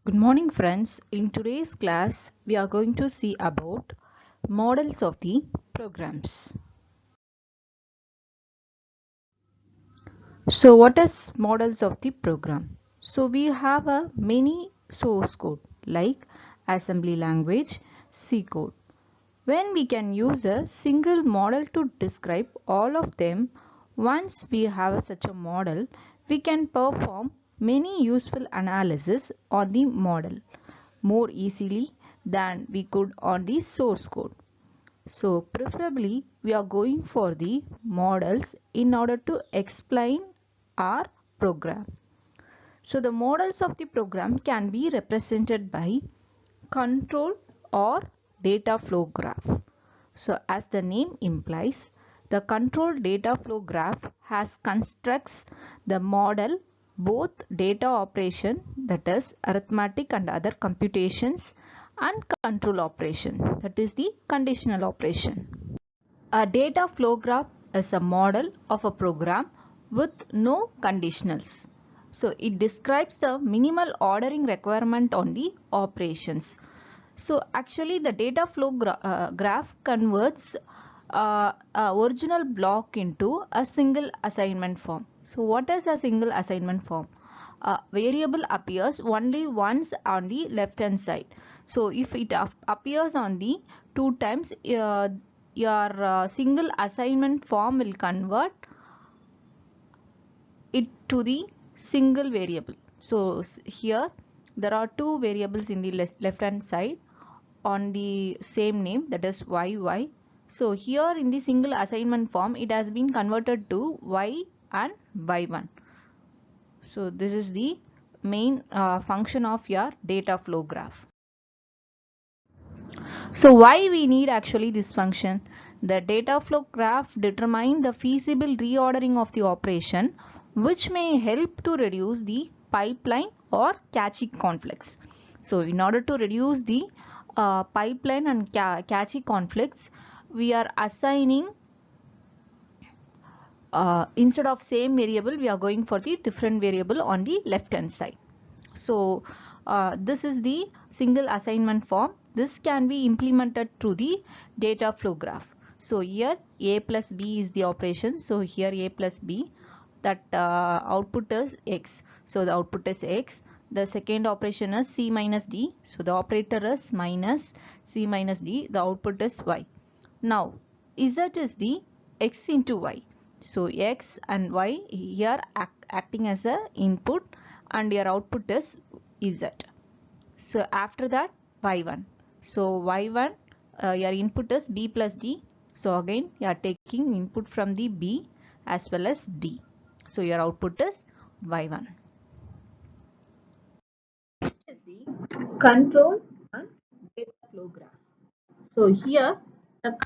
Good morning friends. In today's class, we are going to see about models of the programs. So what is models of the program? So we have a many source code like assembly language, C code. When we can use a single model to describe all of them, once we have such a model, we can perform many useful analysis on the model more easily than we could on the source code. So preferably we are going for the models in order to explain our program. So the models of the program can be represented by control or data flow graph. So as the name implies, the control data flow graph has constructs the model both data operation, that is arithmetic and other computations, and control operation, that is the conditional operation. A data flow graph is a model of a program with no conditionals. So it describes the minimal ordering requirement on the operations. So actually the data flow graph converts original block into a single assignment form. So what is a single assignment form? A variable appears only once on the left hand side. So if it appears on the two times, your single assignment form will convert it to the single variable. So here there are two variables in the left hand side on the same name, that is yy. So here in the single assignment form it has been converted to y and y1. So this is the main function of your data flow graph. So why we need actually this function? The data flow graph determines the feasible reordering of the operation, which may help to reduce the pipeline or cache conflicts. So in order to reduce the pipeline and cache conflicts, we are assigning instead of same variable, we are going for the different variable on the left hand side. So this is the single assignment form. This can be implemented through the data flow graph. So here a plus b is the operation. So here a plus b, that output is x. So the output is x. The second operation is c minus d. So the operator is minus c minus d. The output is y. Now z is the x into y. So x and y here acting as a input and your output is z. So after that y1. So y1 your input is b plus d. So again you are taking input from the b as well as d. So your output is y1. Next is the control and data flow graph. So here the